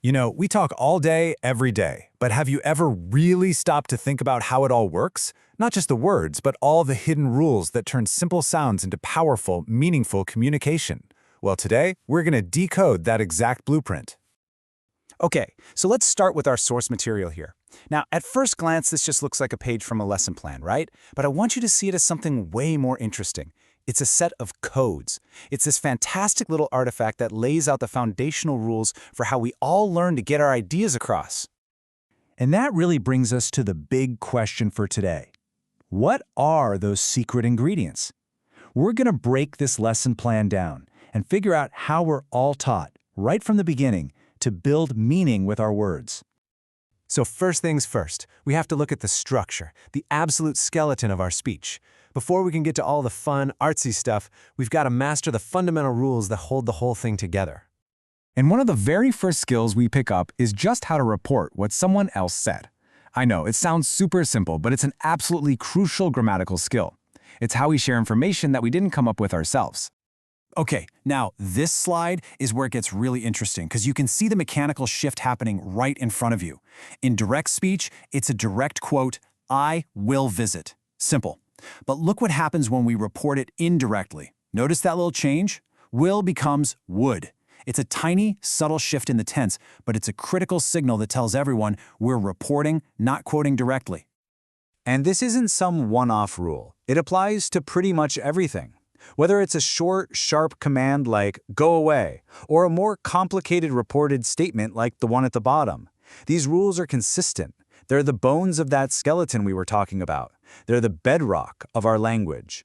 You know, we talk all day, every day, but have you ever really stopped to think about how it all works? Not just the words, but all the hidden rules that turn simple sounds into powerful, meaningful communication. Well, today, we're going to decode that exact blueprint. Okay, so let's start with our source material here. Now, at first glance, this just looks like a page from a lesson plan, right? But I want you to see it as something way more interesting. It's a set of codes. It's this fantastic little artifact that lays out the foundational rules for how we all learn to get our ideas across. And that really brings us to the big question for today. What are those secret ingredients? We're going to break this lesson plan down and figure out how we're all taught, right from the beginning, to build meaning with our words. So first things first, we have to look at the structure, the absolute skeleton of our speech. Before we can get to all the fun, artsy stuff, we've got to master the fundamental rules that hold the whole thing together. And one of the very first skills we pick up is just how to report what someone else said. I know, it sounds super simple, but it's an absolutely crucial grammatical skill. It's how we share information that we didn't come up with ourselves. Okay, now this slide is where it gets really interesting because you can see the mechanical shift happening right in front of you. In direct speech, it's a direct quote, "I will visit." Simple. But look what happens when we report it indirectly. Notice that little change? Will becomes would. It's a tiny, subtle shift in the tense, but it's a critical signal that tells everyone we're reporting, not quoting directly. And this isn't some one-off rule. It applies to pretty much everything. Whether it's a short, sharp command like "go away," or a more complicated reported statement like the one at the bottom, these rules are consistent. They're the bones of that skeleton we were talking about. They're the bedrock of our language.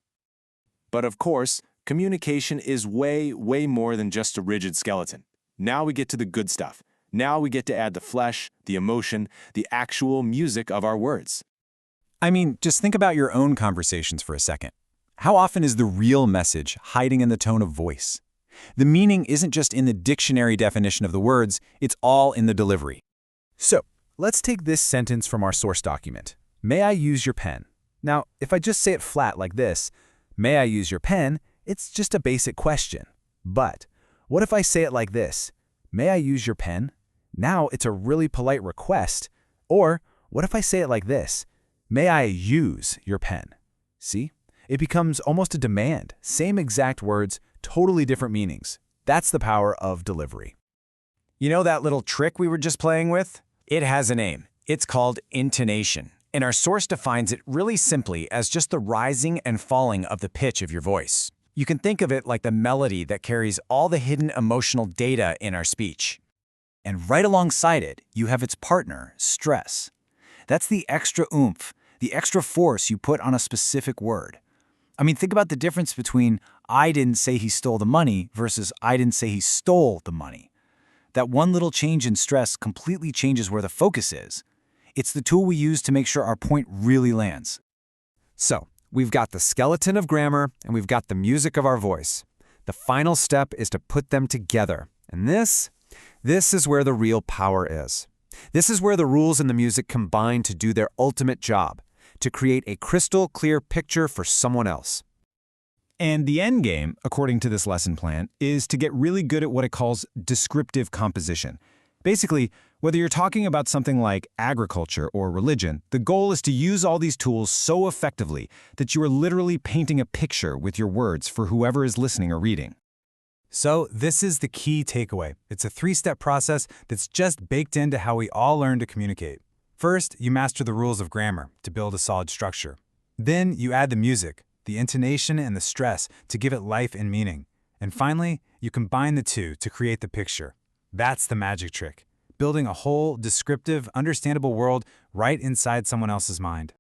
But of course, communication is way more than just a rigid skeleton. Now we get to the good stuff. Now we get to add the flesh, the emotion, the actual music of our words. I mean, just think about your own conversations for a second. How often is the real message hiding in the tone of voice? The meaning isn't just in the dictionary definition of the words, it's all in the delivery. So, let's take this sentence from our source document. May I use your pen? Now, if I just say it flat like this, may I use your pen, it's just a basic question. But what if I say it like this? May I use your pen? Now it's a really polite request. Or what if I say it like this? May I use your pen? See? It becomes almost a demand. Same exact words, totally different meanings. That's the power of delivery. You know that little trick we were just playing with? It has a name. It's called intonation. And our source defines it really simply as just the rising and falling of the pitch of your voice. You can think of it like the melody that carries all the hidden emotional data in our speech. And right alongside it, you have its partner, stress. That's the extra oomph, the extra force you put on a specific word. I mean, think about the difference between "I didn't say he stole the money" versus "I didn't say he stole the money." That one little change in stress completely changes where the focus is. It's the tool we use to make sure our point really lands. So, we've got the skeleton of grammar and we've got the music of our voice. The final step is to put them together. And this is where the real power is. This is where the rules and the music combine to do their ultimate job, to create a crystal clear picture for someone else. And the end game, according to this lesson plan, is to get really good at what it calls descriptive composition. Basically, whether you're talking about something like agriculture or religion, the goal is to use all these tools so effectively that you are literally painting a picture with your words for whoever is listening or reading. So this is the key takeaway. It's a three-step process that's just baked into how we all learn to communicate. First, you master the rules of grammar to build a solid structure. Then you add the music, the intonation and the stress to give it life and meaning. And finally, you combine the two to create the picture. That's the magic trick, building a whole, descriptive, understandable world right inside someone else's mind.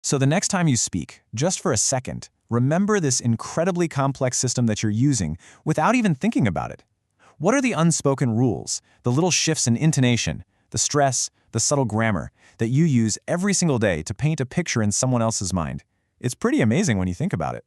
So the next time you speak, just for a second, remember this incredibly complex system that you're using without even thinking about it. What are the unspoken rules, the little shifts in intonation, the stress, the subtle grammar that you use every single day to paint a picture in someone else's mind? It's pretty amazing when you think about it.